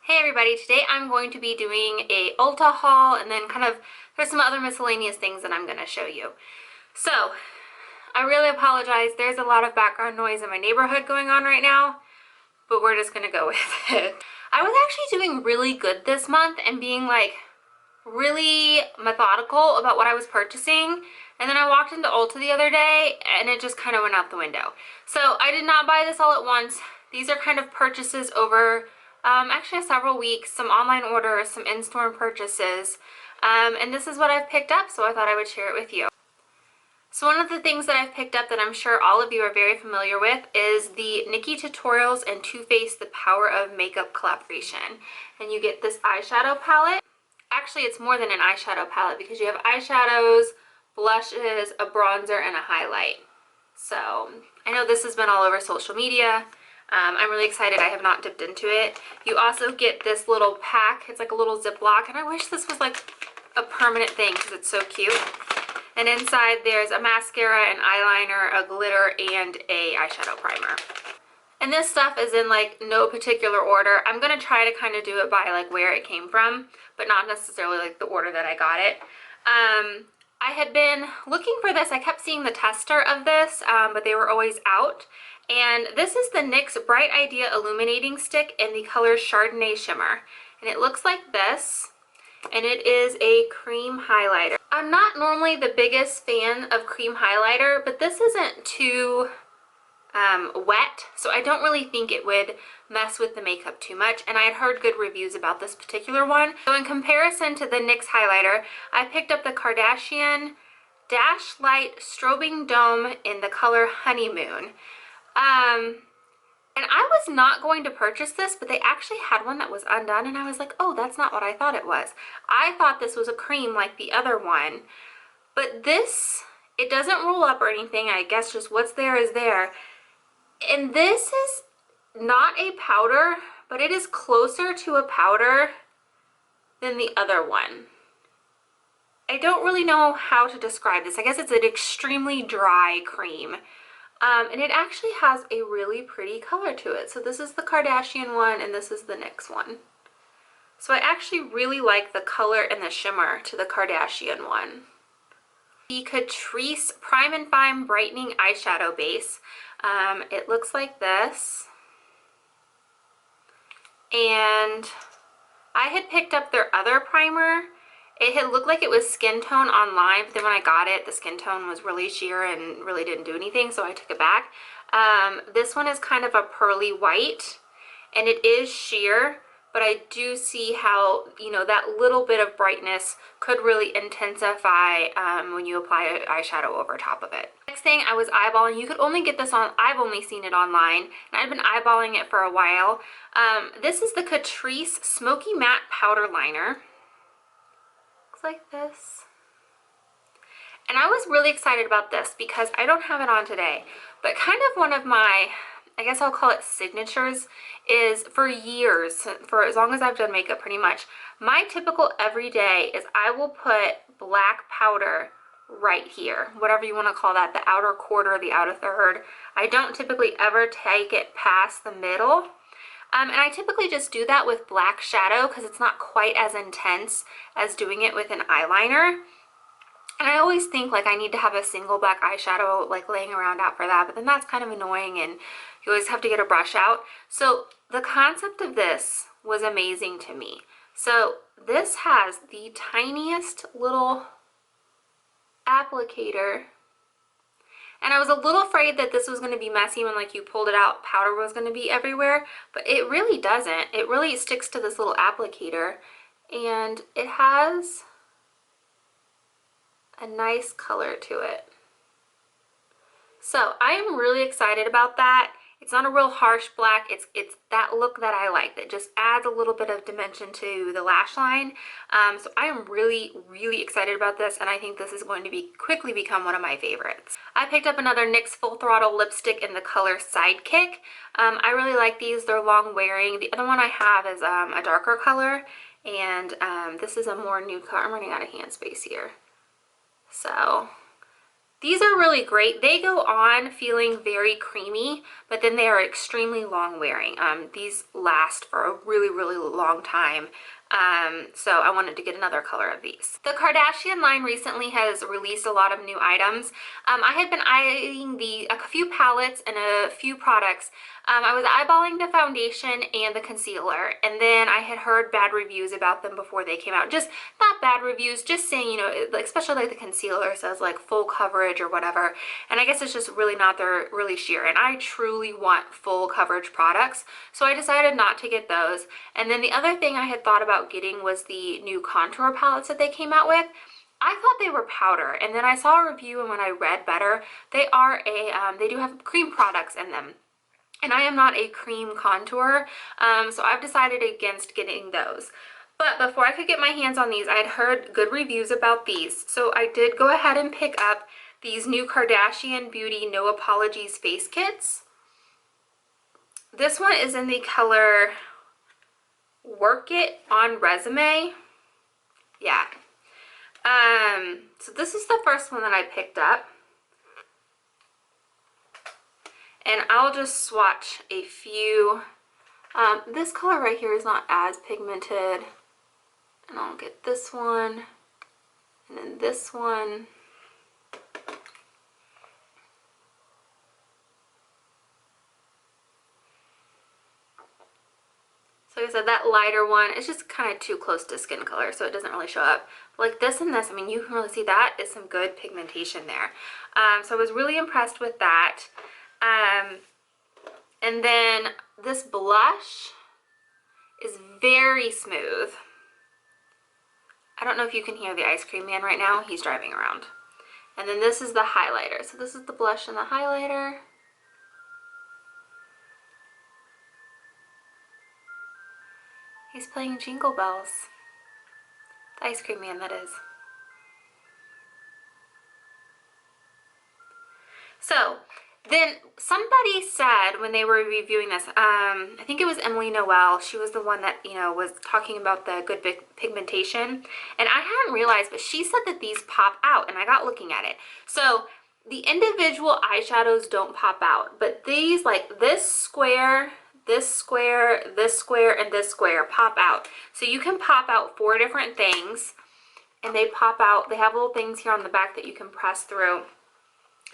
Hey everybody, today I'm going to be doing a Ulta haul and then there's some other miscellaneous things that I'm going to show you. So, I really apologize. There's a lot of background noise in my neighborhood going on right now, but we're just going to go with it. I was actually doing really good this month and being really methodical about what I was purchasing, and then I walked into Ulta the other day and it just kind of went out the window. So I did not buy this all at once. These are kind of purchases over actually several weeks, some online orders, some in-store purchases, and this is what I've picked up, so I thought I would share it with you. So one of the things that I've picked up that I'm sure all of you are very familiar with is the Nikkie Tutorials and Too Faced The Power of Makeup collaboration. And you get this eyeshadow palette. Actually, it's more than an eyeshadow palette because you have eyeshadows, blushes, a bronzer, and a highlight. So I know this has been all over social media. I'm really excited. I have not dipped into it. You also get this little pack. It's like a little Ziploc, and I wish this was like a permanent thing because it's so cute. And inside there's a mascara, an eyeliner, a glitter, and a eyeshadow primer. And this stuff is in like no particular order. I'm going to try to kind of do it by like where it came from, but not necessarily like the order that I got it. I had been looking for this. I kept seeing the tester of this, but they were always out. And this is the NYX Bright Idea Illuminating Stick in the color Chardonnay Shimmer. And it looks like this. And it is a cream highlighter. I'm not normally the biggest fan of cream highlighter, but this isn't too wet, so I don't really think it would mess with the makeup too much, and I had heard good reviews about this particular one. So in comparison to the NYX highlighter, I picked up the Kardashian Dash Light Strobing Dome in the color Honeymoon. And I was not going to purchase this, but they actually had one that was undone, and I was like, oh, that's not what I thought it was. I thought this was a cream like the other one, but this, it doesn't roll up or anything. I guess just what's there is there. And this is not a powder, but it is closer to a powder than the other one. I don't really know how to describe this. I guess it's an extremely dry cream. And it actually has a really pretty color to it. So this is the Kardashian one and this is the NYX one. So I actually really like the color and the shimmer to the Kardashian one. The Catrice Prime and Fine Brightening Eyeshadow Base. It looks like this. And I had picked up their other primer. It had looked like it was skin tone online, but then when I got it, the skin tone was really sheer and really didn't do anything, so I took it back. This one is kind of a pearly white, and it is sheer, but I do see how, you know, that little bit of brightness could really intensify when you apply eyeshadow over top of it. Next thing I was eyeballing, you could only get this on, I've only seen it online, and I've been eyeballing it for a while. This is the Catrice Smoky Matte Powder Liner. Like this. And I was really excited about this because I don't have it on today, but kind of one of my, I guess I'll call it signatures, is for years, for as long as I've done makeup pretty much, my typical everyday is I will put black powder right here, whatever you want to call that, the outer quarter, the outer third. I don't typically ever take it past the middle. And I typically just do that with black shadow because it's not quite as intense as doing it with an eyeliner. And I always think like I need to have a single black eyeshadow like laying around out for that, but then that's kind of annoying and you always have to get a brush out. So the concept of this was amazing to me. So this has the tiniest little applicator. And I was a little afraid that this was going to be messy when like you pulled it out, powder was going to be everywhere, but it really doesn't. It really sticks to this little applicator, and it has a nice color to it. So I am really excited about that. It's not a real harsh black. It's that look that I like that just adds a little bit of dimension to the lash line. So I am really, really excited about this, and I think this is going to quickly become one of my favorites. I picked up another NYX Full Throttle lipstick in the color Sidekick. I really like these. They're long wearing. The other one I have is a darker color, and this is a more nude color. I'm running out of hand space here. So These are really great. They go on feeling very creamy, but then they are extremely long wearing. These last for a really, really long time. So I wanted to get another color of these. The Kardashian line recently has released a lot of new items. I had been eyeing a few palettes and a few products. I was eyeballing the foundation and the concealer, and then I had heard bad reviews about them before they came out. Just not bad reviews, just saying, you know, especially like the concealer says like full coverage or whatever, and I guess it's just really not their really sheer, and I truly want full coverage products, so I decided not to get those. And then the other thing I had thought about getting was the new contour palettes that they came out with. I thought they were powder, and then I saw a review, and when I read better, they are they do have cream products in them. And I am not a cream contour, so I've decided against getting those. But before I could get my hands on these, I had heard good reviews about these. So I did go ahead and pick up these new Kardashian Beauty No Apologies face kits. This one is in the color Work It on Resume. Yeah. So this is the first one that I picked up. And I'll just swatch a few. This color right here is not as pigmented. And I'll get this one, and then this one. So like I said, that lighter one, it's just kind of too close to skin color, so it doesn't really show up. But like this and this, I mean, you can really see that is some good pigmentation there. So I was really impressed with that. And then this blush is very smooth. I don't know if you can hear the ice cream man right now. He's driving around. And then this is the highlighter. So this is the blush and the highlighter. He's playing Jingle Bells. The ice cream man, that is. So then somebody said when they were reviewing this, I think it was Emily Noel, she was the one that, you know, was talking about the good pigmentation, and I hadn't realized, but she said that these pop out, and I got looking at it. So the individual eyeshadows don't pop out, but these, like this square, this square, this square, and this square pop out. So you can pop out 4 different things, and they pop out. They have little things here on the back that you can press through.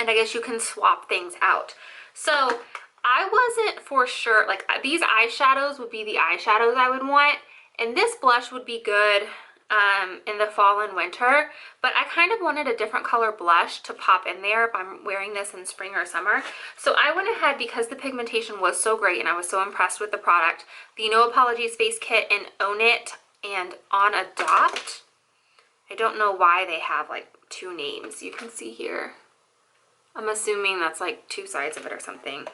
And I guess you can swap things out. So I wasn't for sure, like these eyeshadows would be the eyeshadows I would want. And this blush would be good in the fall and winter. But I kind of wanted a different color blush to pop in there if I'm wearing this in spring or summer. So I went ahead, because the pigmentation was so great and I was so impressed with the product, the No Apologies face kit in Own It and On Adopt. I don't know why they have like 2 names. You can see here. I'm assuming that's like 2 sides of it or something.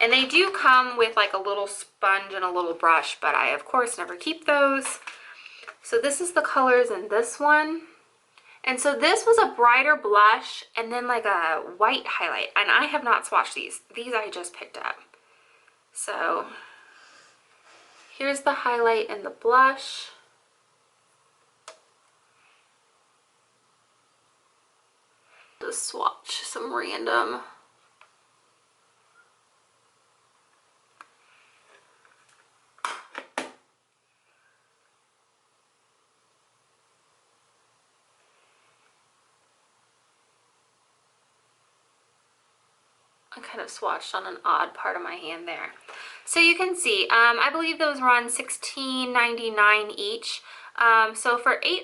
And they do come with like a little sponge and a little brush, but I of course never keep those. So this is the colors in this one. And so this was a brighter blush and then like a white highlight. And I have not swatched these. These I just picked up. So here's the highlight and the blush. Just swatch some random. I kind of swatched on an odd part of my hand there. So you can see, I believe those run $16.99 each. So for 8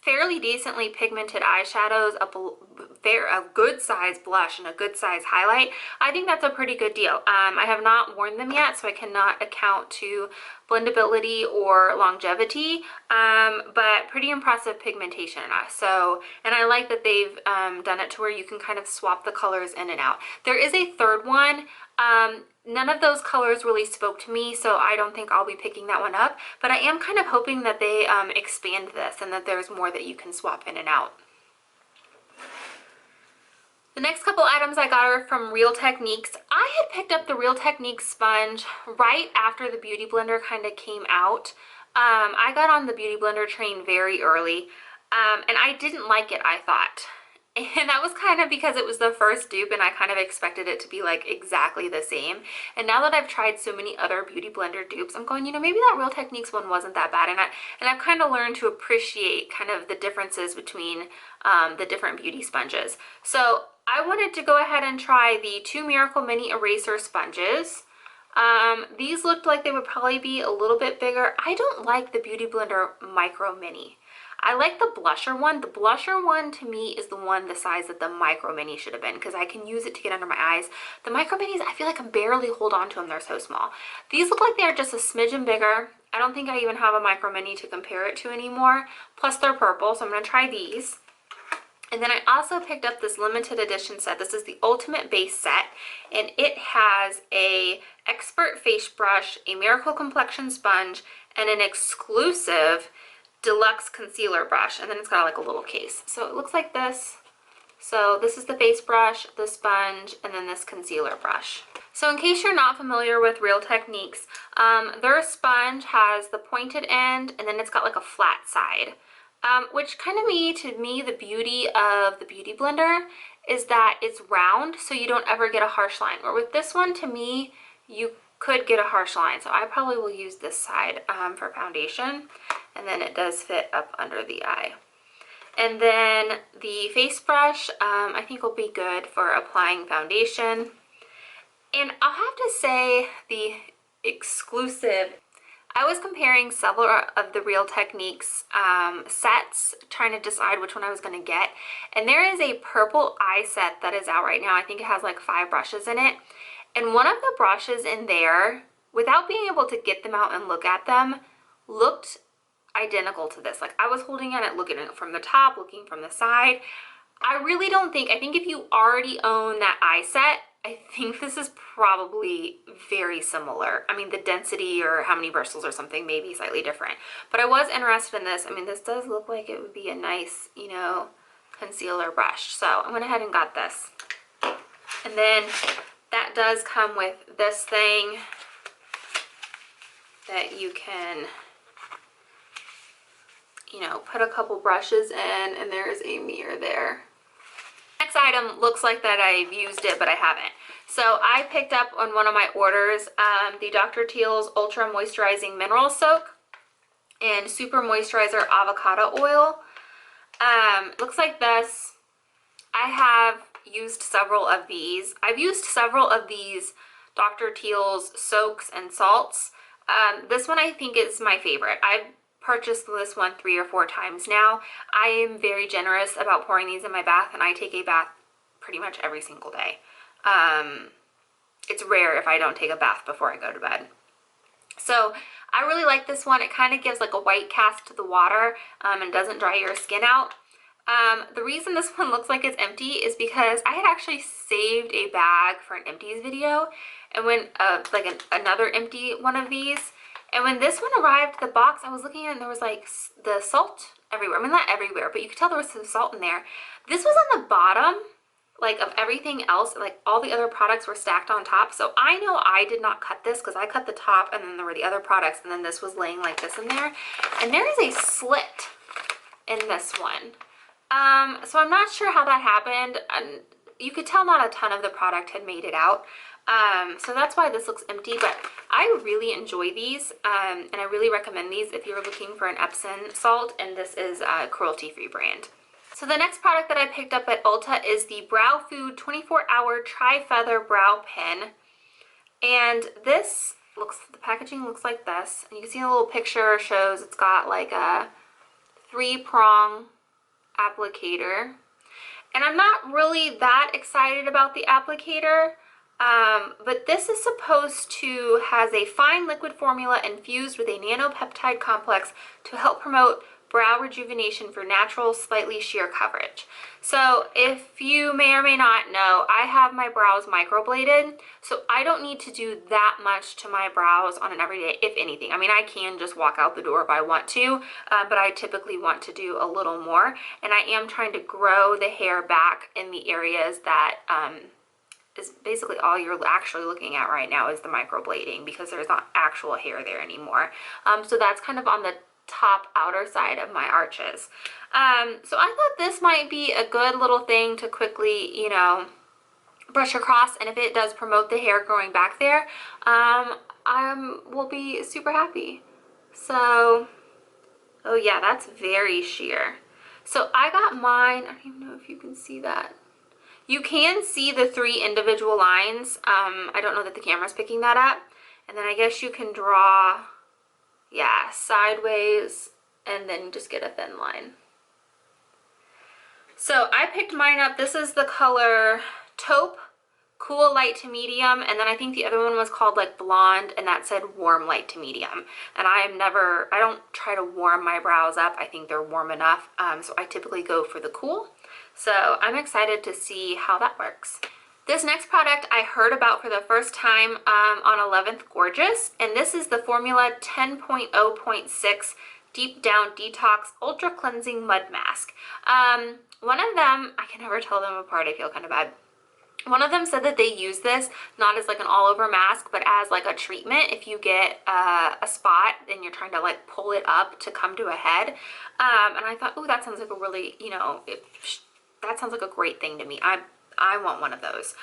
fairly decently pigmented eyeshadows, a good size blush and a good size highlight, I think that's a pretty good deal. I have not worn them yet, so I cannot account to blendability or longevity, but pretty impressive pigmentation. So, and I like that they've done it to where you can kind of swap the colors in and out. There is a third one. None of those colors really spoke to me, so I don't think I'll be picking that one up, but I am kind of hoping that they expand this and that there's more that you can swap in and out. The next couple items I got are from Real Techniques. I had picked up the Real Techniques sponge right after the Beauty Blender kind of came out. I got on the Beauty Blender train very early, and I didn't like it, I thought. And that was kind of because it was the first dupe and I kind of expected it to be like exactly the same. And now that I've tried so many other Beauty Blender dupes, I'm going, you know, maybe that Real Techniques one wasn't that bad. And I've kind of learned to appreciate kind of the differences between the different beauty sponges. So I wanted to go ahead and try the 2 Miracle Mini Eraser Sponges. These looked like they would probably be a little bit bigger. I don't like the Beauty Blender Micro Mini. I like the blusher one. The blusher one to me is the one the size that the Micro Mini should have been, because I can use it to get under my eyes. The Micro Minis, I feel like I can barely hold on to them. They're so small. These look like they're just a smidgen bigger. I don't think I even have a Micro Mini to compare it to anymore. Plus they're purple, so I'm going to try these. And then I also picked up this limited edition set. This is the Ultimate Base Set, and it has a Expert Face Brush, a Miracle Complexion Sponge, and an exclusive Deluxe Concealer Brush. And then it's got like a little case. So it looks like this. So this is the face brush, the sponge, and then this concealer brush. So in case you're not familiar with Real Techniques, their sponge has the pointed end, and then it's got like a flat side. Which kind of to me, the beauty of the Beauty Blender is that it's round, so you don't ever get a harsh line. Or with this one, to me, you could get a harsh line. So I probably will use this side for foundation, and then it does fit up under the eye. And then the face brush, I think will be good for applying foundation. And I'll have to say the exclusive, I was comparing several of the Real Techniques sets, trying to decide which one I was going to get. And there is a purple eye set that is out right now. I think it has like 5 brushes in it. And one of the brushes in there, without being able to get them out and look at them, looked identical to this. Like I was holding it, looking at it from the top, looking from the side. I really don't think, I think if you already own that eye set, I think this is probably very similar. I mean, the density or how many bristles or something may be slightly different. But I was interested in this. I mean, this does look like it would be a nice, you know, concealer brush. So I went ahead and got this. And then that does come with this thing that you can, you know, put a couple brushes in, and there's a mirror there. Next item looks like that I've used it, but I haven't. So I picked up on one of my orders the Dr. Teal's Ultra Moisturizing Mineral Soak and Super Moisturizer Avocado Oil. Looks like this. I have used several of these. I've used several of these Dr. Teal's soaks and salts. This one I think is my favorite. I've purchased this one 3 or 4 times now. I am very generous about pouring these in my bath, and I take a bath pretty much every single day. It's rare if I don't take a bath before I go to bed. So I really like this one. It kind of gives like a white cast to the water and doesn't dry your skin out. The reason this one looks like it's empty is because I had actually saved a bag for an empties video, and when another empty one of these. And when this one arrived, the box, I was looking at it and there was like the salt everywhere. I mean, not everywhere, but you could tell there was some salt in there. This was on the bottom, like of everything else, like all the other products were stacked on top. So I know I did not cut this because I cut the top and then there were the other products, and then this was laying like this in there. And there is a slit in this one. So I'm not sure how that happened. And you could tell not a ton of the product had made it out. So that's why this looks empty, but I really enjoy these, and I really recommend these if you're looking for an Epsom salt, and this is a cruelty-free brand. So the next product that I picked up at Ulta is the Brow Food 24-Hour Tri-Feather Brow Pen, and this looks, the packaging looks like this, and you can see a little picture shows it's got like a 3-prong applicator, and I'm not really that excited about the applicator. But this is supposed to has a fine liquid formula infused with a nanopeptide complex to help promote brow rejuvenation for natural, slightly sheer coverage. So if you may or may not know, I have my brows microbladed, so I don't need to do that much to my brows on an everyday, if anything. I mean, I can just walk out the door if I want to, but I typically want to do a little more, and I am trying to grow the hair back in the areas that is basically all you're actually looking at right now is the microblading, because there's not actual hair there anymore. So that's kind of on the top outer side of my arches. So I thought this might be a good little thing to quickly, you know, brush across, and if it does promote the hair growing back there, I will be super happy. So, oh yeah, that's very sheer. So I got mine, I don't even know if you can see that. You can see the 3 individual lines. I don't know that the camera's picking that up. And then I guess you can draw, yeah, sideways, and then just get a thin line. So I picked mine up. This is the color Taupe, cool light to medium, and then I think the other one was called like blonde, and that said warm light to medium. And I don't try to warm my brows up. I think they're warm enough, so I typically go for the cool. So I'm excited to see how that works. This next product I heard about for the first time on 11th Gorgeous, and this is the Formula 10.0.6 Deep Down Detox Ultra Cleansing Mud Mask. One of them, I can never tell them apart, I feel kind of bad. One of them said that they use this not as like an all-over mask, but as like a treatment. If you get a spot and you're trying to like pull it up to come to a head. And I thought, oh, that sounds like a really, you know, that sounds like a great thing to me. I want one of those.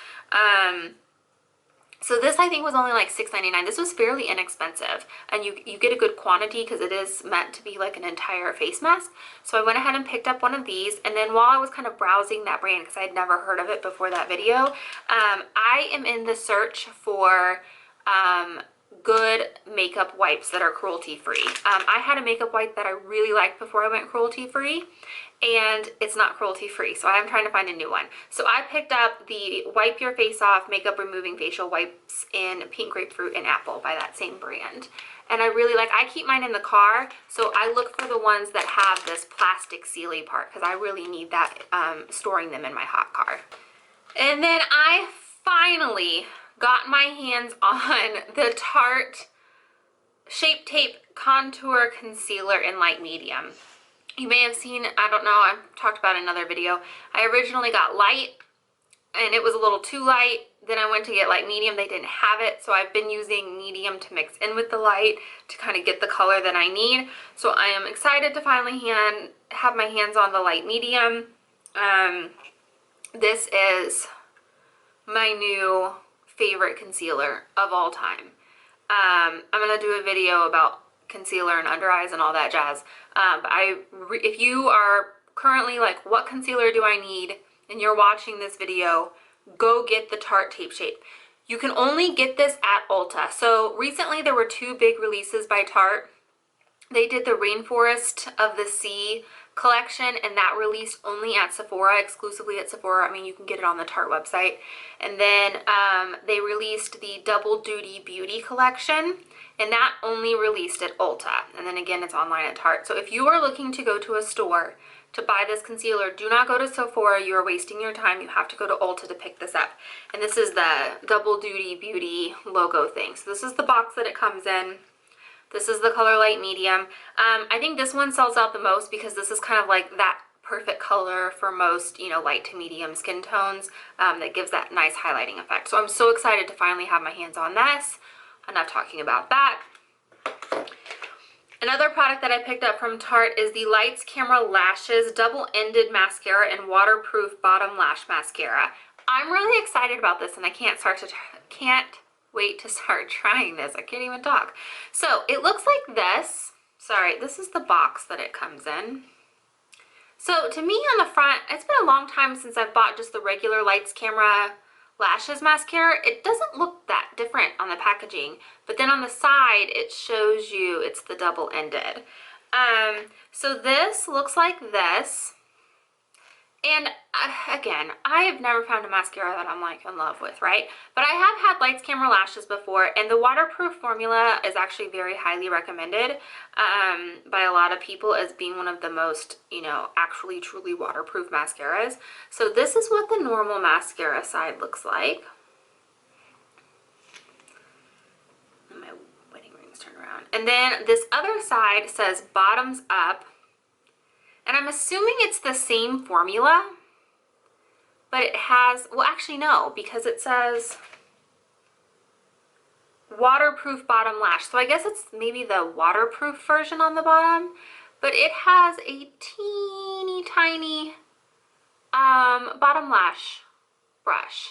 So this I think was only like $6.99. This was fairly inexpensive, and you get a good quantity because it is meant to be like an entire face mask. So I went ahead and picked up one of these, and then while I was kind of browsing that brand because I'd never heard of it before that video, I am in the search for good makeup wipes that are cruelty-free. I had a makeup wipe that I really liked before I went cruelty-free, and it's not cruelty-free, so I'm trying to find a new one. So I picked up the Wipe Your Face Off Makeup Removing Facial Wipes in Pink Grapefruit and Apple by that same brand. And I really like, I keep mine in the car, so I look for the ones that have this plastic sealy part because I really need that storing them in my hot car. And then I finally got my hands on the Tarte Shape Tape Contour Concealer in light medium. You may have seen, I don't know, I've talked about in another video. I originally got light and it was a little too light. Then I went to get light medium, they didn't have it. So I've been using medium to mix in with the light to kind of get the color that I need. So I am excited to finally have my hands on the light medium. This is my new favorite concealer of all time. I'm gonna do a video about concealer and under eyes and all that jazz. But if you are currently like, what concealer do I need, and you're watching this video, go get the Tarte Tape Shape. You can only get this at Ulta. So recently there were 2 big releases by Tarte. They did the Rainforest of the Sea collection, and that released only at Sephora, exclusively at Sephora. I mean, you can get it on the Tarte website. And then they released the Double Duty Beauty collection, and that only released at Ulta. And then again, it's online at Tarte. So if you are looking to go to a store to buy this concealer, do not go to Sephora. You are wasting your time. You have to go to Ulta to pick this up. And this is the Double Duty Beauty logo thing. So this is the box that it comes in. This is the color light medium. I think this one sells out the most because this is kind of like that perfect color for most, you know, light to medium skin tones that gives that nice highlighting effect. So I'm so excited to finally have my hands on this. Enough talking about that. Another product that I picked up from Tarte is the Lights Camera Lashes Double-Ended Mascara and Waterproof Bottom Lash Mascara. I'm really excited about this, and I can't wait to start trying this. I can't even talk. So it looks like this. Sorry, this is the box that it comes in. So to me on the front, it's been a long time since I've bought just the regular Lights Camera Lashes mascara. It doesn't look that different on the packaging, but then on the side it shows you it's the double-ended. So this looks like this. And again, I have never found a mascara that I'm like in love with, right? But I have had Lights Camera Lashes before, and the waterproof formula is actually very highly recommended by a lot of people as being one of the most, you know, actually truly waterproof mascaras. So this is what the normal mascara side looks like. And my wedding rings turn around. And then this other side says bottoms up. And I'm assuming it's the same formula, but it has, well actually no, because it says waterproof bottom lash. So I guess it's maybe the waterproof version on the bottom, but it has a teeny tiny bottom lash brush.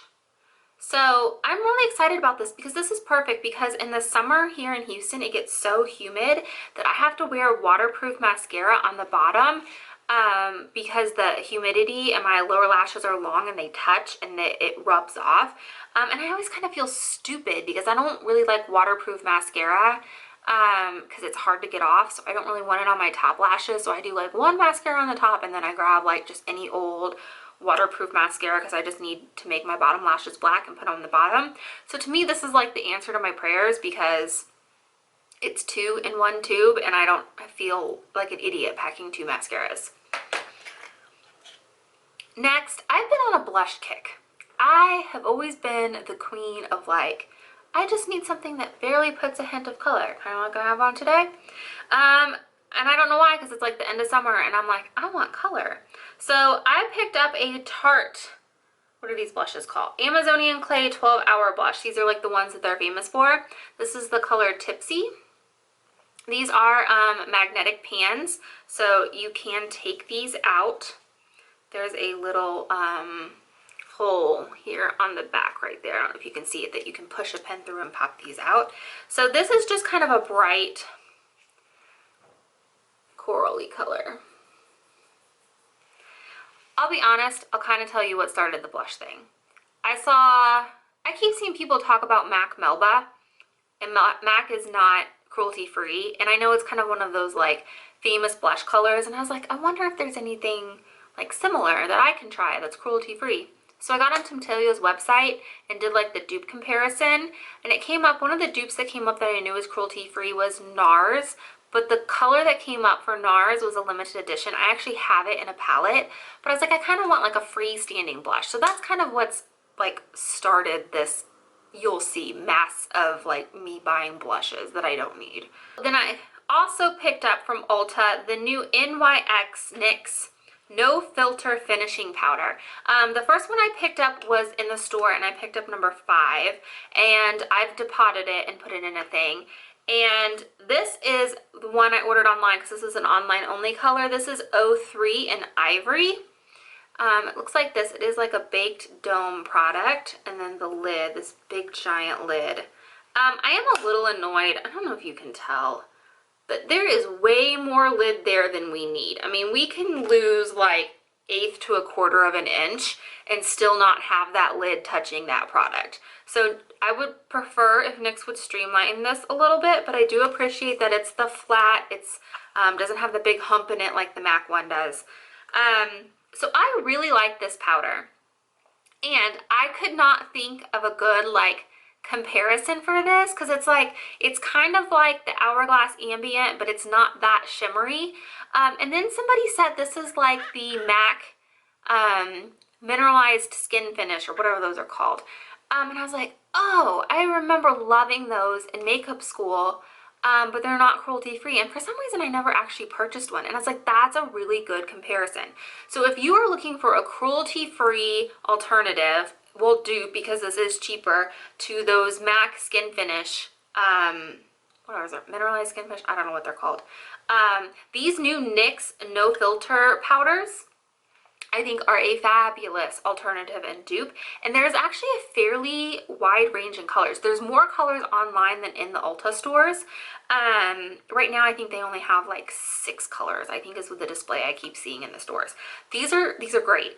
So I'm really excited about this because this is perfect, because in the summer here in Houston it gets so humid that I have to wear waterproof mascara on the bottom because the humidity and my lower lashes are long and they touch and it rubs off. And I always kind of feel stupid because I don't really like waterproof mascara because it's hard to get off, so I don't really want it on my top lashes. So I do like one mascara on the top and then I grab like just any old waterproof mascara because I just need to make my bottom lashes black and put on the bottom. So to me this is like the answer to my prayers, because it's 2 in 1 tube and I feel like an idiot packing 2 mascaras. Next, I've been on a blush kick. I have always been the queen of like, I just need something that barely puts a hint of color, kind of like I have on today. And I don't know why, because it's like the end of summer and I'm like, I want color. So I picked up a Tarte, what are these blushes called? Amazonian Clay 12-Hour Blush. These are like the ones that they're famous for. This is the color Tipsy. These are magnetic pans, so you can take these out. There's a little hole here on the back right there. I don't know if you can see it, that you can push a pen through and pop these out. So this is just kind of a bright corally color. I'll be honest, I'll kind of tell you what started the blush thing. I keep seeing people talk about MAC Melba, and MAC is not cruelty free, and I know it's kind of one of those like famous blush colors, and I was like, I wonder if there's anything like similar that I can try that's cruelty free. So I got on Temtaleo's website and did like the dupe comparison, and it came up, one of the dupes that came up that I knew was cruelty free was NARS, but the color that came up for NARS was a limited edition. I actually have it in a palette, but I was like, I kind of want like a freestanding blush. So that's kind of what's like started this, you'll see, mass of like me buying blushes that I don't need. Then I also picked up from Ulta the new NYX No Filter Finishing Powder. The first one I picked up was in the store, and I picked up number 5, and I've depotted it and put it in a thing. And this is the one I ordered online because this is an online only color. This is 03 in Ivory. It looks like this. It is like a baked dome product, and then the lid, this big giant lid. I am a little annoyed. I don't know if you can tell, but there is way more lid there than we need. I mean, we can lose like 1/8 to 1/4 of an inch and still not have that lid touching that product. So I would prefer if NYX would streamline this a little bit, but I do appreciate that it's the flat, it's doesn't have the big hump in it like the MAC one does. So I really like this powder, and I could not think of a good like comparison for this, because it's like, it's kind of like the Hourglass Ambient, but it's not that shimmery. And then somebody said this is like the MAC mineralized skin finish, or whatever those are called. And I was like, oh, I remember loving those in makeup school, but they're not cruelty free, and for some reason I never actually purchased one, and I was like, that's a really good comparison. So if you are looking for a cruelty free alternative, will do, because this is cheaper, to those MAC skin finish, what is it, mineralized skin finish, I don't know what they're called. These new NYX no filter powders I think are a fabulous alternative and dupe, and there's actually a fairly wide range in colors. There's more colors online than in the Ulta stores. Right now I think they only have like 6 colors, I think is with the display I keep seeing in the stores. These are great.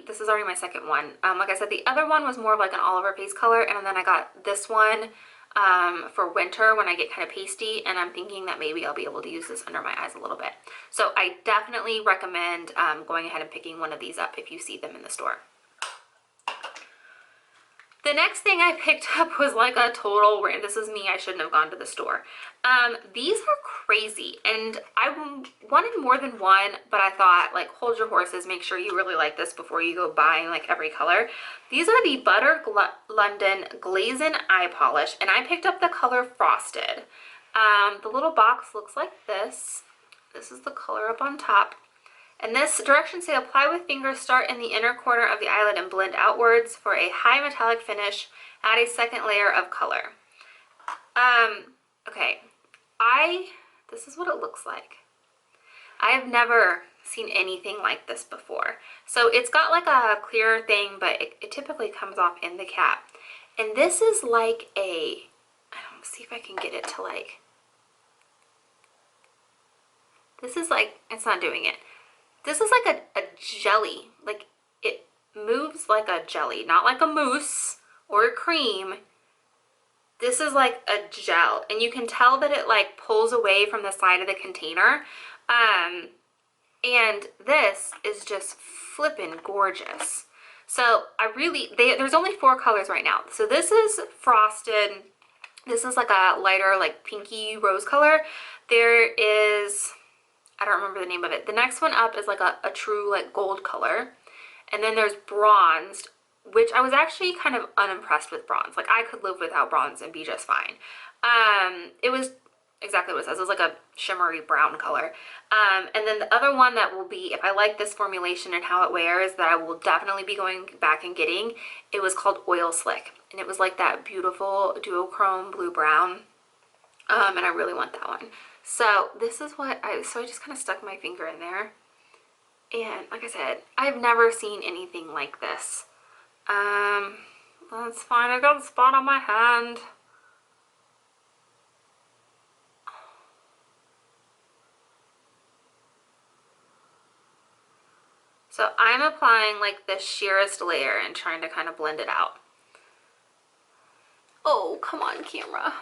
This is already my second one. Like I said, the other one was more of like an all over face color, and then I got this one for winter when I get kind of pasty, and I'm thinking that maybe I'll be able to use this under my eyes a little bit. So I definitely recommend going ahead and picking one of these up if you see them in the store. The next thing I picked up was like a total rant. This is me, I shouldn't have gone to the store. These are crazy, and I wanted more than one, but I thought, like, hold your horses, make sure you really like this before you go buying like every color. These are the Butter London Glazin Eye Polish, and I picked up the color Frosted. The little box looks like this. This is the color up on top. And this directions say apply with fingers, start in the inner corner of the eyelid and blend outwards for a high metallic finish. Add a second layer of color. Okay, this is what it looks like. I have never seen anything like this before. So it's got like a clear thing, but it typically comes off in the cap. And this is like see if I can get it to like, this is like, it's not doing it. This is like a jelly, like it moves like a jelly, not like a mousse or a cream. This is like a gel, and you can tell that it like pulls away from the side of the container. And this is just flippin' gorgeous. So there's only 4 colors right now. So this is frosted. This is like a lighter, like pinky rose color. There is, I don't remember the name of it. The next one up is like a true like gold color. And then there's bronzed, which I was actually kind of unimpressed with bronze. Like I could live without bronze and be just fine. It was exactly what it says. It was like a shimmery brown color. And then the other one that will be, if I like this formulation and how it wears, that I will definitely be going back and getting, it was called Oil Slick. And it was like that beautiful duochrome blue brown. And I really want that one. So this is what I just kind of stuck my finger in there. And like I said, I've never seen anything like this. That's fine. I got a spot on my hand. So I'm applying like the sheerest layer and trying to kind of blend it out. Oh, come on, camera.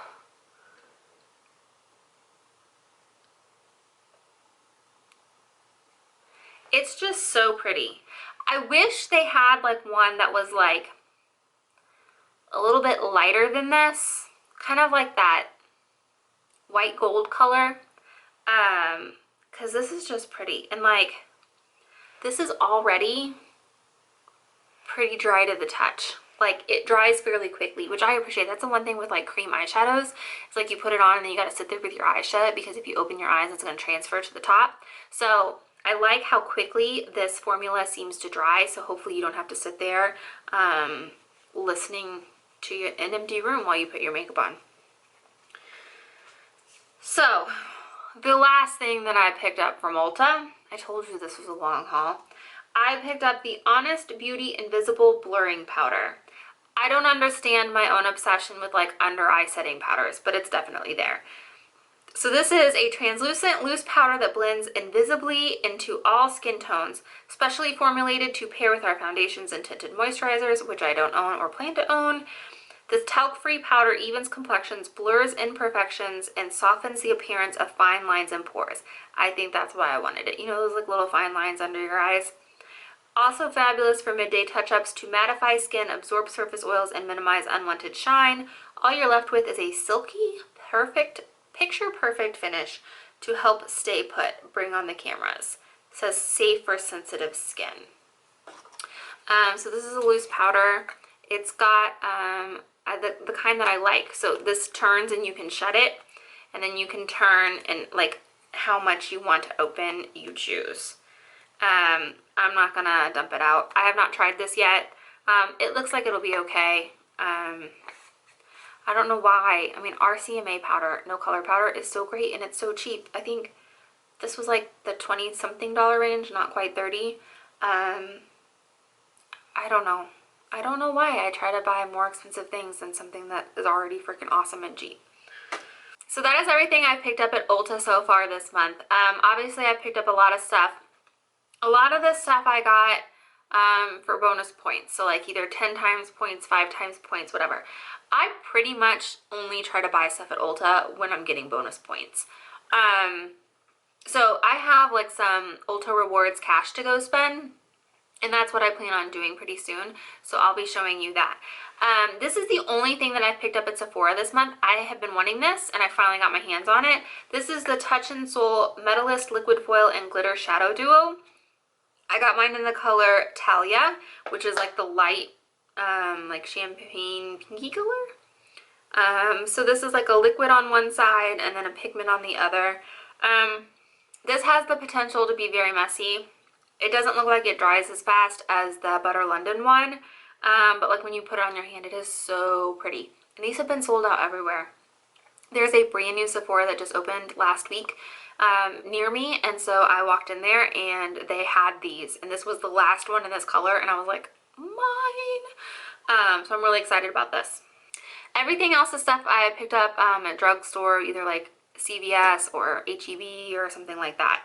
It's just so pretty. I wish they had like one that was like a little bit lighter than this, kind of like that white gold color, because this is just pretty. And like, this is already pretty dry to the touch. Like it dries fairly quickly, which I appreciate. That's the one thing with like cream eyeshadows. It's like you put it on and then you got to sit there with your eyes shut, because if you open your eyes, it's going to transfer to the top. So I like how quickly this formula seems to dry. So hopefully you don't have to sit there listening to an empty room while you put your makeup on. So the last thing that I picked up from Ulta, I told you this was a long haul. I picked up the Honest Beauty Invisible Blurring Powder. I don't understand my own obsession with like under eye setting powders, but it's definitely there. So this is a translucent loose powder that blends invisibly into all skin tones, specially formulated to pair with our foundations and tinted moisturizers, which I don't own or plan to own. This talc-free powder evens complexions, blurs imperfections, and softens the appearance of fine lines and pores. I think that's why I wanted it. You know those like little fine lines under your eyes? Also fabulous for midday touch-ups to mattify skin, absorb surface oils, and minimize unwanted shine. All you're left with is a silky, perfect, picture-perfect finish to help stay put, bring on the cameras. It says safe for sensitive skin. So this is a loose powder. It's got the kind that I like. So this turns and you can shut it, and then you can turn and like how much you want to open, you choose. I'm not gonna dump it out. I have not tried this yet. It looks like it'll be okay. I don't know why. I mean, RCMA powder, no color powder, is so great and it's so cheap. I think this was like the 20-something dollar range, not quite 30. I don't know. I don't know why I try to buy more expensive things than something that is already freaking awesome and cheap. So that is everything I picked up at Ulta so far this month. Obviously I picked up a lot of stuff. A lot of this stuff I got for bonus points. So like either 10 times points, 5 times points, whatever. I pretty much only try to buy stuff at Ulta when I'm getting bonus points. So I have like some Ulta rewards cash to go spend. And that's what I plan on doing pretty soon. So I'll be showing you that. This is the only thing that I've picked up at Sephora this month. I have been wanting this and I finally got my hands on it. This is the Touch in Sol Metalist Liquid Foil and Glitter Shadow Duo. I got mine in the color Talia, which is like the light, like champagne pinky color. So this is like a liquid on one side and then a pigment on the other. This has the potential to be very messy. It doesn't look like it dries as fast as the Butter London one, but like when you put it on your hand, it is so pretty. And these have been sold out everywhere. There's a brand new Sephora that just opened last week near me, and so I walked in there and they had these, and this was the last one in this color, and I was like, mine. So I'm really excited about this. Everything else is stuff I picked up at Drugstore, either like CVS or HEB or something like that.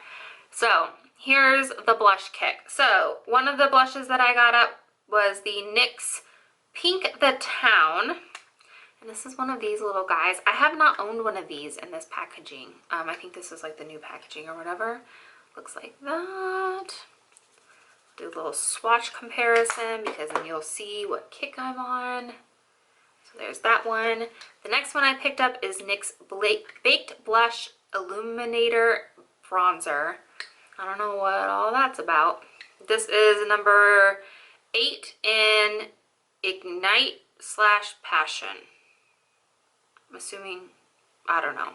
So here's the blush kit. So one of the blushes that I got up was the NYX Pink the Town. And this is one of these little guys. I have not owned one of these in this packaging. I think this is like the new packaging or whatever. Looks like that. Do a little swatch comparison because then you'll see what kick I'm on. So there's that one. The next one I picked up is NYX Baked Blush Illuminator Bronzer. I don't know what all that's about. This is number 8 in Ignite/Passion. I'm assuming, I don't know.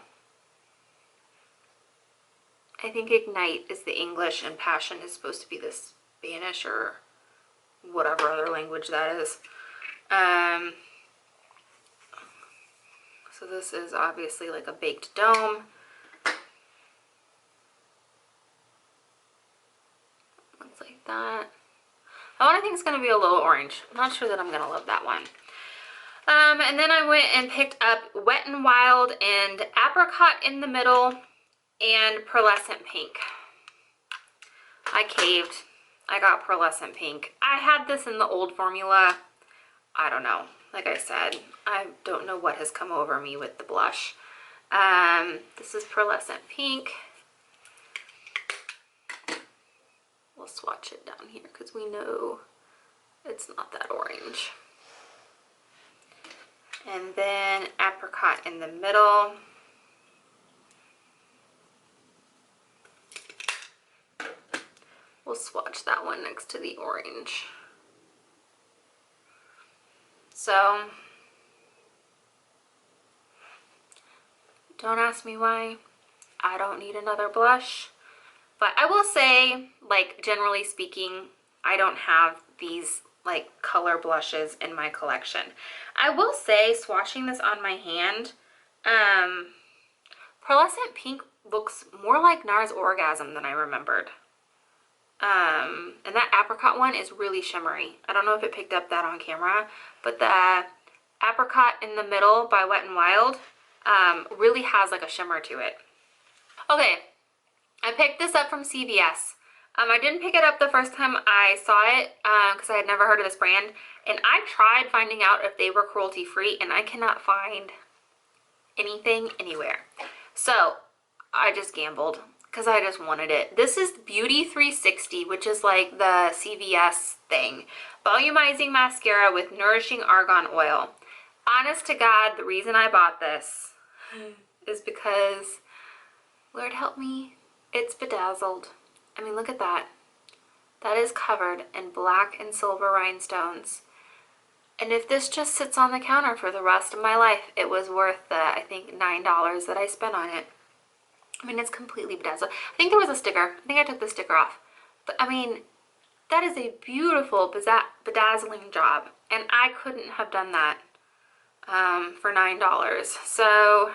I think Ignite is the English and Passion is supposed to be the Spanish or whatever other language that is. So this is obviously like a baked dome. Looks like that. That one I think is going to be a little orange. I'm not sure that I'm going to love that one. And then I went and picked up Wet n Wild and Apricot in the Middle and Pearlescent Pink. I caved. I got Pearlescent Pink. I had this in the old formula. I don't know. Like I said, I don't know what has come over me with the blush. This is Pearlescent Pink. We'll swatch it down here because we know it's not that orange. And then Apricot in the Middle. We'll swatch that one next to the orange. So, don't ask me why. I don't need another blush. But I will say, like, generally speaking, I don't have these like color blushes in my collection. I will say, swatching this on my hand, Pearlescent Pink looks more like NARS Orgasm than I remembered. And that Apricot one is really shimmery. I don't know if it picked up that on camera, but the Apricot in the Middle by Wet n Wild really has like a shimmer to it. Okay, I picked this up from CVS. I didn't pick it up the first time I saw it because I had never heard of this brand, and I tried finding out if they were cruelty free, and I cannot find anything anywhere. So I just gambled because I just wanted it. This is Beauty 360, which is like the CVS thing. Volumizing mascara with nourishing argan oil. Honest to God, the reason I bought this is because, Lord help me, it's bedazzled. I mean, look at that. That is covered in black and silver rhinestones. And if this just sits on the counter for the rest of my life, it was worth the, I think, $9 that I spent on it. I mean, it's completely bedazzled. I think there was a sticker. I think I took the sticker off. But, I mean, that is a beautiful bedazzling job. And I couldn't have done that for $9. So,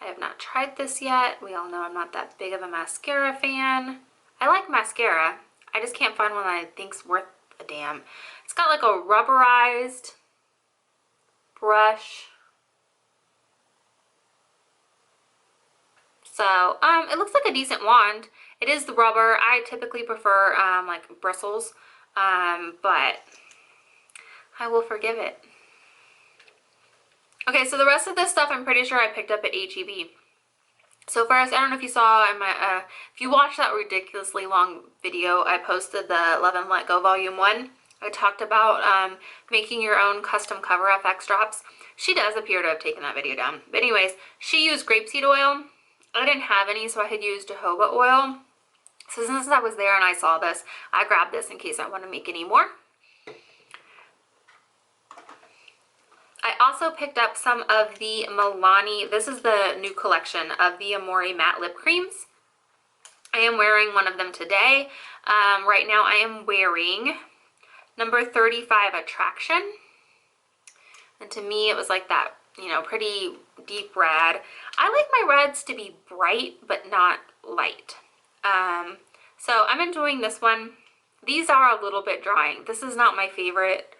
I have not tried this yet. We all know I'm not that big of a mascara fan. I like mascara. I just can't find one that I think's worth a damn. It's got like a rubberized brush. So, it looks like a decent wand. It is the rubber. I typically prefer like bristles, but I will forgive it. Okay, so the rest of this stuff I'm pretty sure I picked up at HEB. So first, I don't know if you saw in my, if you watched that ridiculously long video I posted, the Love and Let Go Volume 1, I talked about making your own custom cover FX drops. She does appear to have taken that video down. But anyways, she used grapeseed oil. I didn't have any, so I had used jojoba oil. So since I was there and I saw this, I grabbed this in case I want to make any more. I also picked up some of the Milani, this is the new collection of the Amore matte lip creams. I am wearing one of them today. Right now I am wearing number 35 Attraction. And to me it was like that, you know, pretty deep red. I like my reds to be bright but not light. So I'm enjoying this one. These are a little bit drying. This is not my favorite.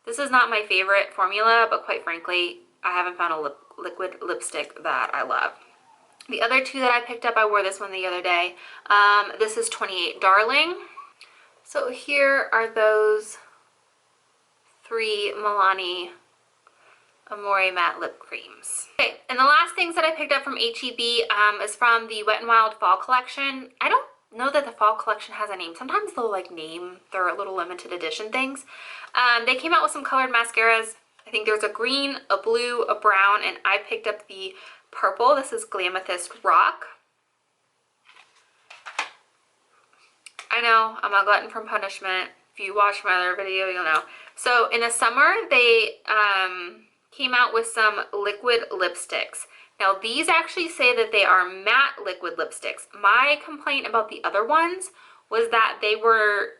This is not my favorite formula, but quite frankly, I haven't found a liquid lipstick that I love. The other two that I picked up, I wore this one the other day. This is 28 Darling. So here are those 3 Milani Amore Matte Lip Creams. Okay, and the last things that I picked up from H-E-B is from the Wet n Wild Fall Collection. I don't know that the Fall Collection has a name. Sometimes they'll like name their little limited edition things. They came out with some colored mascaras. I think there's a green, a blue, a brown, and I picked up the purple. This is Glamethyst Rock. I know, I'm a glutton for punishment. If you watch my other video, you'll know. So in the summer, they came out with some liquid lipsticks. Now these actually say that they are matte liquid lipsticks. My complaint about the other ones was that they were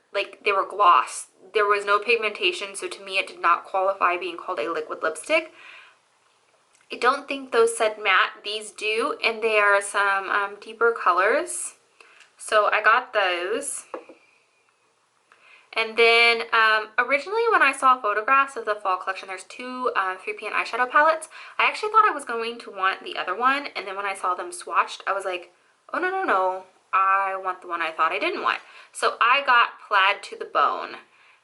gloss. There was no pigmentation, so to me it did not qualify being called a liquid lipstick. I don't think those said matte. These do, and they are some deeper colors. So I got those. And then originally when I saw photographs of the fall collection, there's two 3PN eyeshadow palettes. I actually thought I was going to want the other one, and then when I saw them swatched, I was like, oh no, no, no, I want the one I thought I didn't want. So I got Plaid to the Bone,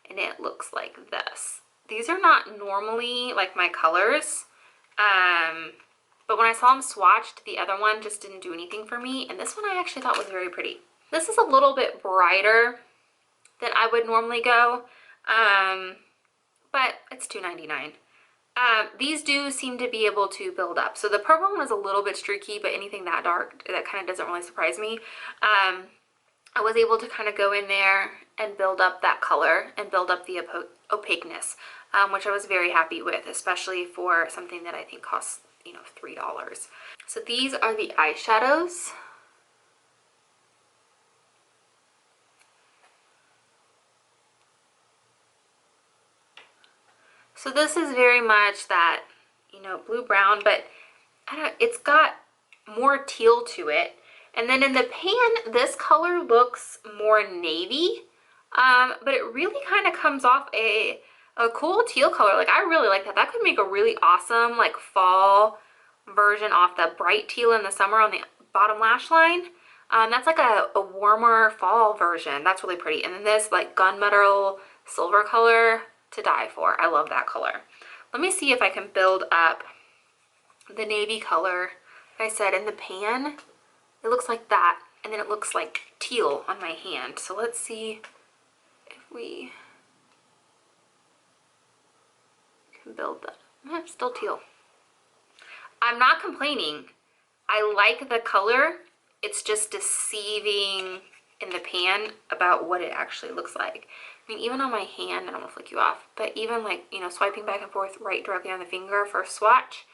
and it looks like this. These are not normally like my colors, but when I saw them swatched, the other one just didn't do anything for me, and this one I actually thought was very pretty. This is a little bit brighter than I would normally go, but it's $2.99. These do seem to be able to build up. So the purple one is a little bit streaky, but anything that dark, that kind of doesn't really surprise me. I was able to kind of go in there and build up that color and build up the opaqueness, which I was very happy with, especially for something that I think costs, you know, $3. So these are the eyeshadows. So this is very much that, you know, blue-brown, but I don't, it's got more teal to it. And then in the pan, this color looks more navy, but it really kind of comes off a cool teal color. Like, I really like that. That could make a really awesome, like, fall version off the bright teal in the summer on the bottom lash line. That's like a warmer fall version. That's really pretty. And then this, like, gunmetal silver color, to die for. I love that color. Let me see if I can build up the navy color. Like I said, in the pan, it looks like that, and then it looks like teal on my hand. So let's see if we can build that. Still teal. I'm not complaining. I like the color. It's just deceiving in the pan about what it actually looks like. I mean, even on my hand, I don't want to flick you off, but even like, you know, swiping back and forth right directly on the finger for a swatch,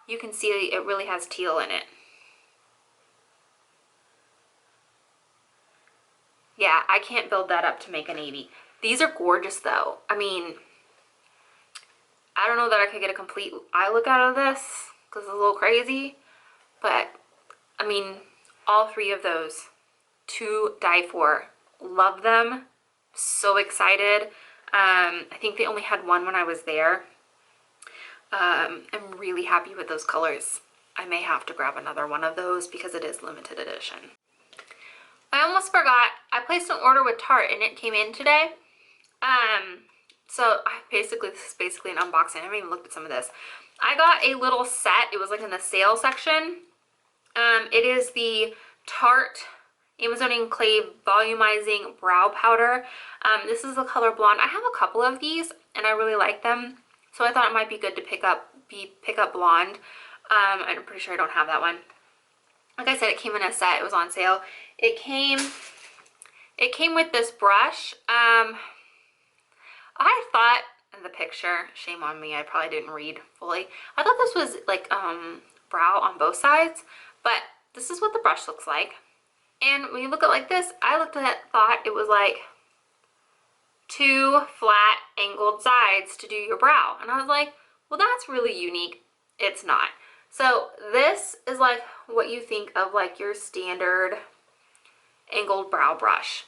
you can see it really has teal in it. Yeah, I can't build that up to make a navy. These are gorgeous though. I mean, I don't know that I could get a complete eye look out of this because it's a little crazy, but I mean, all three of those, to die for. Love them. So excited. I think they only had one when I was there. I'm really happy with those colors. I may have to grab another one of those because it is limited edition. I almost forgot, I placed an order with Tarte and it came in today. So this is basically an unboxing. I haven't even looked at some of this. I got a little set. It was like in the sale section. It is the Tarte Amazon Enclave Volumizing Brow Powder. This is the color Blonde. I have a couple of these and I really like them, so I thought it might be good to pick up Blonde. I'm pretty sure I don't have that one. Like I said, it came in a set. It was on sale. It came with this brush. I thought in the picture, shame on me, I probably didn't read fully. I thought this was like brow on both sides, but this is what the brush looks like. And when you look at it like this, I looked at it, thought it was like two flat angled sides to do your brow. And I was like, well, that's really unique. it's not. So this is like what you think of like your standard angled brow brush.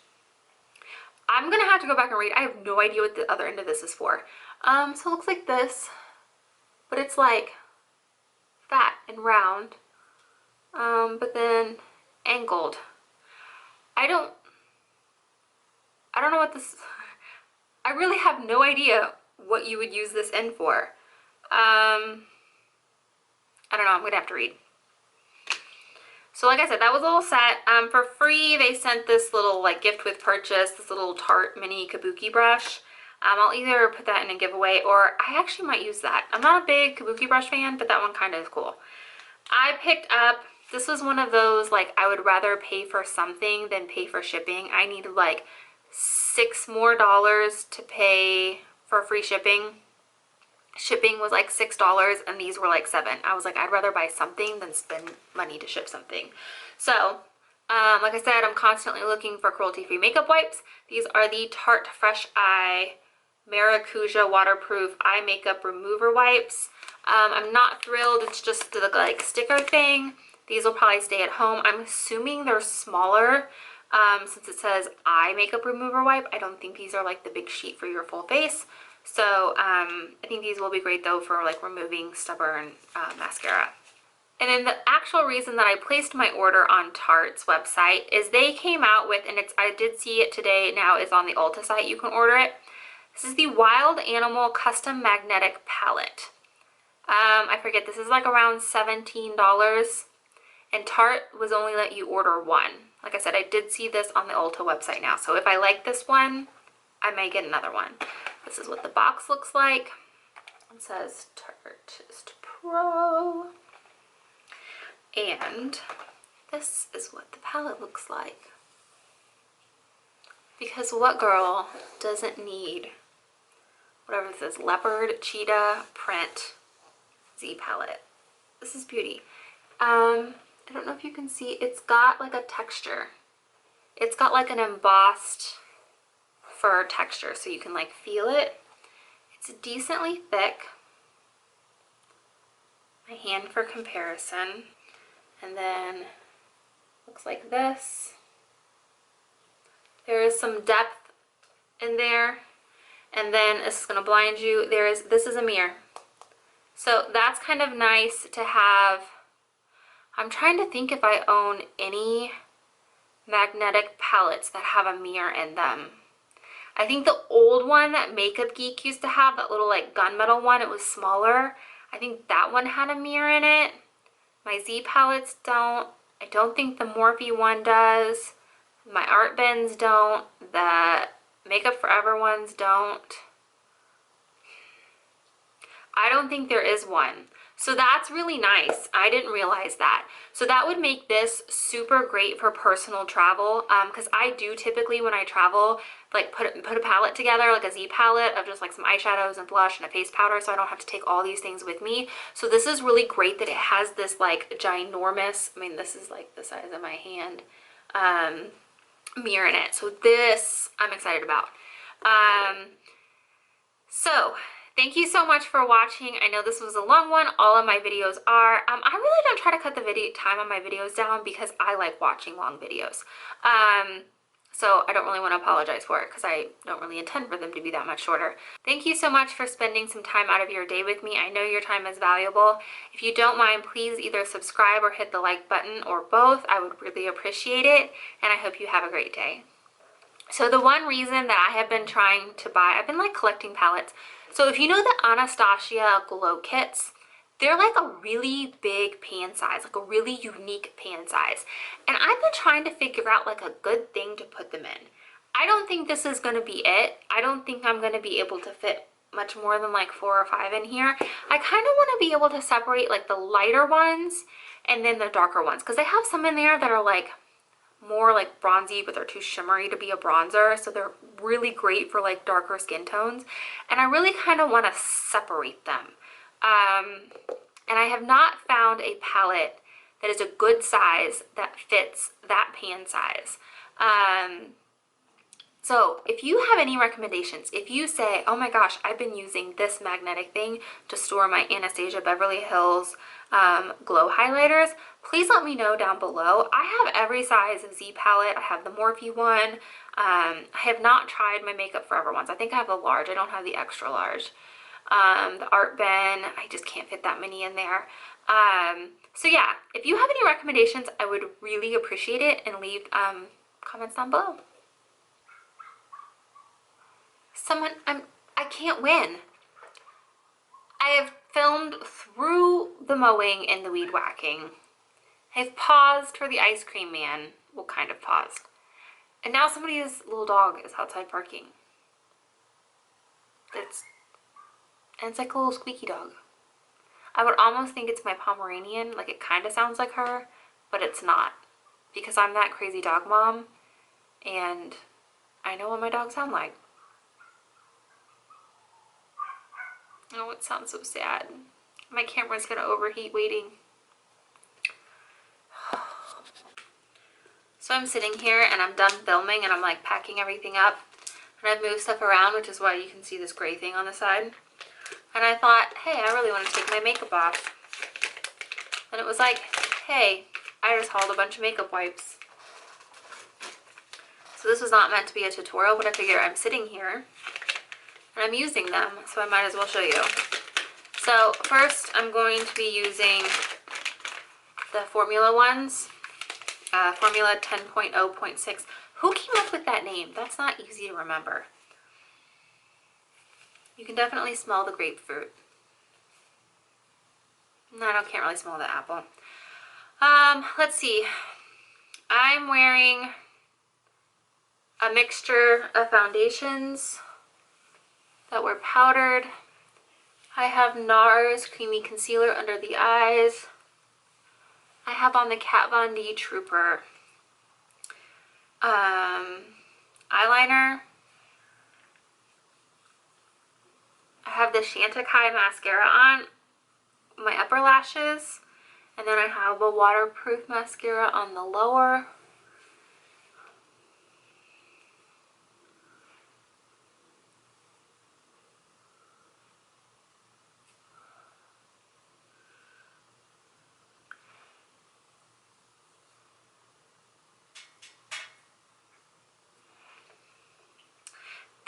I'm gonna have to go back and read. I have no idea what the other end of this is for. So it looks like this, but it's like fat and round, but then angled. I don't know what this, I really have no idea what you would use this end for. I don't know, I'm gonna have to read. So like I said, that was a little set. For free, they sent this little like gift with purchase, this little Tarte mini kabuki brush. I'll either put that in a giveaway, or I actually might use that. I'm not a big kabuki brush fan, but that one kind of is cool. I picked up, this was one of those, like, I would rather pay for something than pay for shipping. I needed like $6 more to pay for free shipping. Shipping was like $6 and these were like $7. I was like, I'd rather buy something than spend money to ship something. So like I said, I'm constantly looking for cruelty-free makeup wipes. These are the Tarte Fresh Eye Maracuja Waterproof Eye Makeup Remover Wipes. I'm not thrilled. It's just the like sticker thing. These will probably stay at home. I'm assuming they're smaller since it says eye makeup remover wipe. I don't think these are like the big sheet for your full face. So I think these will be great though for like removing stubborn mascara. And then the actual reason that I placed my order on Tarte's website is they came out with, and I did see it today, now is on the Ulta site, you can order it. This is the Wild Animal Custom Magnetic Palette. I forget, this is like around $17, and Tarte was only let you order one. Like I said, I did see this on the Ulta website now, so if I like this one, I may get another one. This is what the box looks like. It says Tartist Pro. And this is what the palette looks like. Because what girl doesn't need whatever this is, leopard, cheetah, print, Z palette. This is beauty. I don't know if you can see, it's got like a texture. It's got like an embossed fur texture, so you can like feel it. It's decently thick. My hand for comparison. And then looks like this. There is some depth in there. And then this is gonna blind you. This is a mirror. So that's kind of nice to have. I'm trying to think if I own any magnetic palettes that have a mirror in them. I think the old one that Makeup Geek used to have, that little like gunmetal one, it was smaller. I think that one had a mirror in it. My Z palettes don't. I don't think the Morphe one does. My Art Bends don't. The Makeup Forever ones don't. I don't think there is one. So that's really nice. I didn't realize that. So that would make this super great for personal travel, because I do typically when I travel like put a palette together, like a Z palette of just like some eyeshadows and blush and a face powder, so I don't have to take all these things with me. So this is really great that it has this like ginormous, I mean this is like the size of my hand, mirror in it. So this I'm excited about. So thank you so much for watching. I know this was a long one. All of my videos are. I really don't try to cut the time on my videos down because I like watching long videos. So I don't really want to apologize for it because I don't really intend for them to be that much shorter. Thank you so much for spending some time out of your day with me. I know your time is valuable. If you don't mind, please either subscribe or hit the like button or both. I would really appreciate it, and I hope you have a great day. So the one reason that I have been trying to buy, I've been like collecting palettes. So if you know the Anastasia Glow Kits, they're like a really big pan size, like a really unique pan size. And I've been trying to figure out like a good thing to put them in. I don't think this is going to be it. I don't think I'm going to be able to fit much more than like 4 or 5 in here. I kind of want to be able to separate like the lighter ones and then the darker ones, because they have some in there that are like more like bronzy, but they're too shimmery to be a bronzer, so they're really great for like darker skin tones, and I really kind of want to separate them. And I have not found a palette that is a good size that fits that pan size. So if you have any recommendations, if you say, oh my gosh, I've been using this magnetic thing to store my Anastasia Beverly Hills glow highlighters, please let me know down below. I have every size of Z palette. I have the Morphe one. I have not tried my Makeup Forever ones. I think I have the large. I don't have the extra large. The Art Ben, I just can't fit that many in there. So yeah, if you have any recommendations, I would really appreciate it, and leave comments down below. I can't win. I have filmed through the mowing and the weed whacking. I've paused for the ice cream man. Well, kind of paused. And now somebody's little dog is outside barking. It's like a little squeaky dog. I would almost think it's my Pomeranian. Like, it kind of sounds like her, but it's not. Because I'm that crazy dog mom, and I know what my dogs sound like. Oh, it sounds so sad. My camera's gonna overheat waiting. So I'm sitting here and I'm done filming and I'm like packing everything up. And I've moved stuff around, which is why you can see this gray thing on the side. And I thought, hey, I really want to take my makeup off. And it was like, hey, I just hauled a bunch of makeup wipes. So this was not meant to be a tutorial, but I figure I'm sitting here and I'm using them, so I might as well show you. So first I'm going to be using the Formula ones, Formula 10.0.6. Who came up with that name? That's not easy to remember. You can definitely smell the grapefruit. No, I can't really smell the apple. Let's see. I'm wearing a mixture of foundations that were powdered. I have NARS Creamy Concealer under the eyes. I have on the Kat Von D Trooper eyeliner. I have the Chantecaille mascara on my upper lashes. And then I have a waterproof mascara on the lower.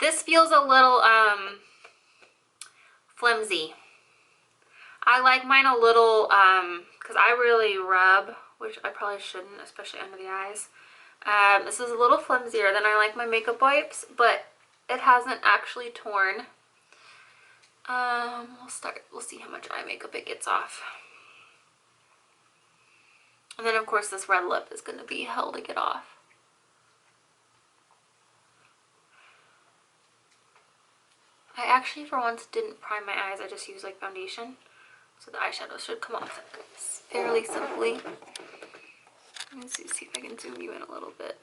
This feels a little flimsy. I like mine a little, because I really rub, which I probably shouldn't, especially under the eyes. This is a little flimsier than I like my makeup wipes, but it hasn't actually torn. We'll see how much eye makeup it gets off. And then of course this red lip is going to be hell to get off. I actually for once didn't prime my eyes, I just used like foundation. So the eyeshadow should come off fairly simply. Let's see if I can zoom you in a little bit.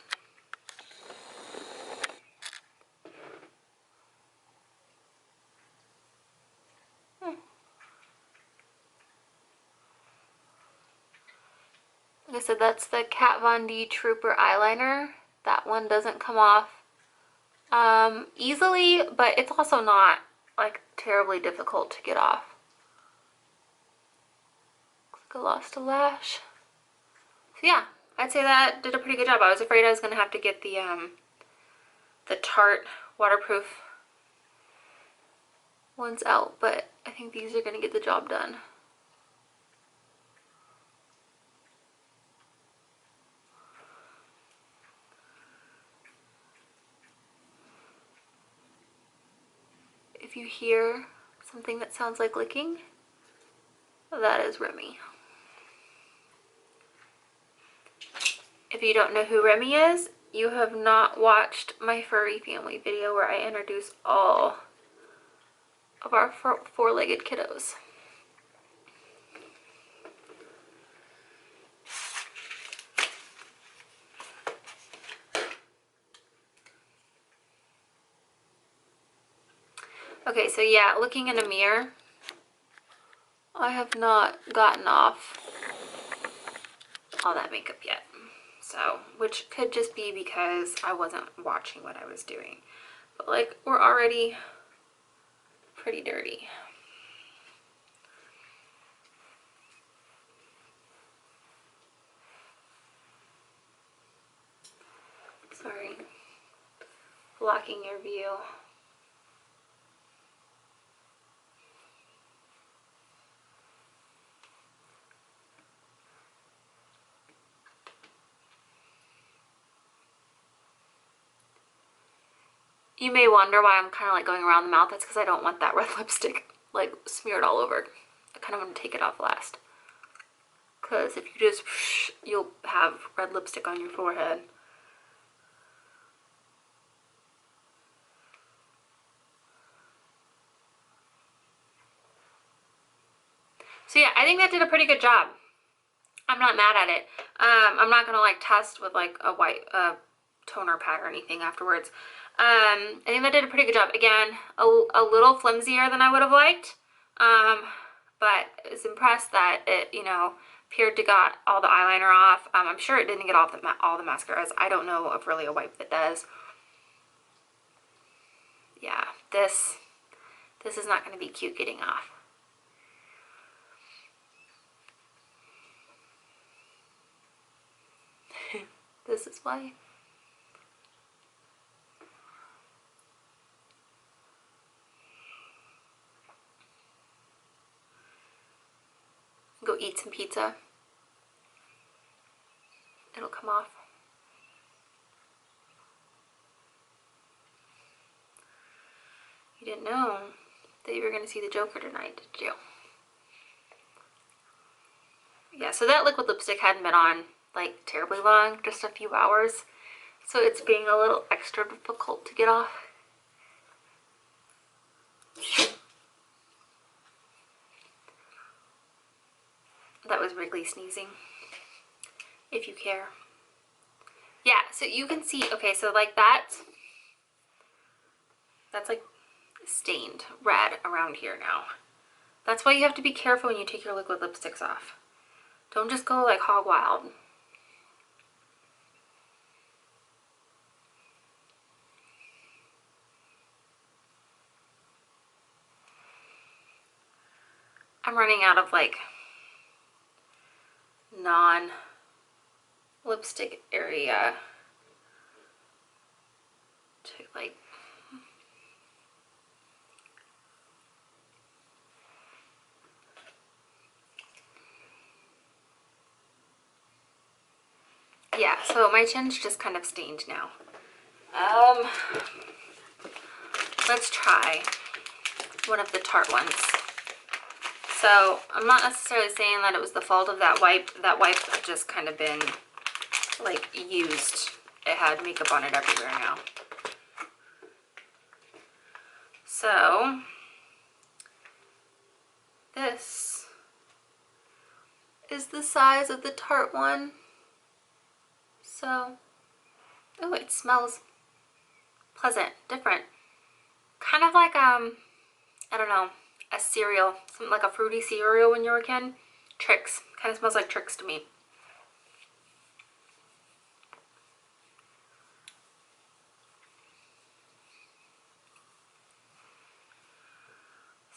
Like I said, that's the Kat Von D Trooper eyeliner. That one doesn't come off easily, but it's also not like terribly difficult to get off. Looks like I lost a lash. So yeah, I'd say that did a pretty good job. I was afraid I was going to have to get the Tarte waterproof ones out, but I think these are going to get the job done. If you hear something that sounds like licking, that is Remy. If you don't know who Remy is, you have not watched my furry family video where I introduce all of our four-legged kiddos. Okay, so yeah, looking in a mirror, I have not gotten off all that makeup yet. So, which could just be because I wasn't watching what I was doing. But like, we're already pretty dirty. Sorry, blocking your view. You may wonder why I'm kind of like going around the mouth. That's because I don't want that red lipstick like smeared all over. I kind of want to take it off last. Because if you just, you'll have red lipstick on your forehead. So yeah, I think that did a pretty good job. I'm not mad at it. I'm not gonna like test with like a white toner pad or anything afterwards. I think that did a pretty good job. Again, a little flimsier than I would have liked, but I was impressed that it, you know, appeared to got all the eyeliner off. I'm sure it didn't get all the mascaras. I don't know of really a wipe that does. Yeah, this is not going to be cute getting off. This is why. Go eat some pizza. It'll come off. You didn't know that you were going to see the Joker tonight, did you? Yeah, so that liquid lipstick hadn't been on like terribly long, just a few hours. So it's being a little extra difficult to get off. That was Wrigley sneezing, if you care. Yeah, so you can see, okay, so like that's like stained red around here now. That's why you have to be careful when you take your liquid lipsticks off. Don't just go like hog wild. I'm running out of like non-lipstick area to like, yeah, so my chin's just kind of stained now. Let's try one of the Tarte ones. So I'm not necessarily saying that it was the fault of that wipe. That wipe had just kind of been like used. It had makeup on it everywhere now. So this is the size of the Tarte one. So, oh, it smells pleasant, different. Kind of like, I don't know, a cereal, something like a fruity cereal when you were a kid. Trix, kind of smells like Trix to me.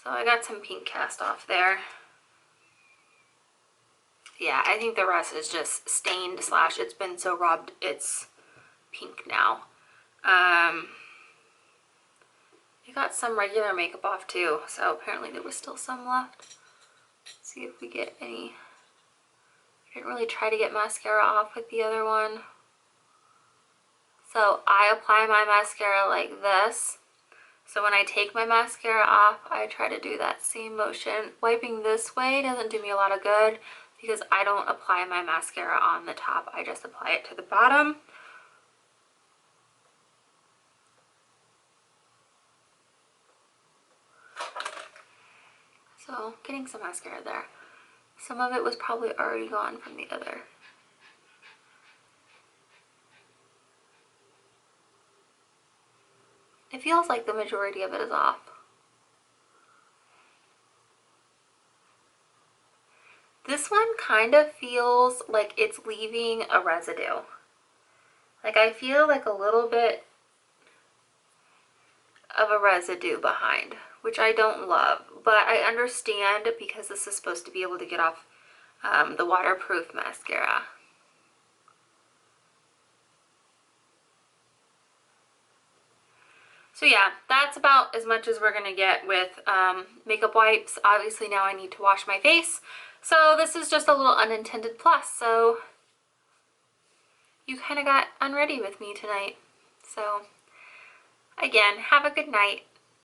So I got some pink cast off there. Yeah, I think the rest is just stained slash it's been so rubbed it's pink now. I got some regular makeup off too, so apparently there was still some left. Let's see if we get any. I didn't really try to get mascara off with the other one. So I apply my mascara like this. So when I take my mascara off, I try to do that same motion. Wiping this way doesn't do me a lot of good because I don't apply my mascara on the top. I just apply it to the bottom. So getting some mascara there. Some of it was probably already gone from the other. It feels like the majority of it is off. This one kind of feels like it's leaving a residue. Like I feel like a little bit of a residue behind, which I don't love, but I understand because this is supposed to be able to get off the waterproof mascara. So yeah, that's about as much as we're gonna get with makeup wipes. Obviously now I need to wash my face, so this is just a little unintended plus. So you kind of got unready with me tonight. So again, have a good night.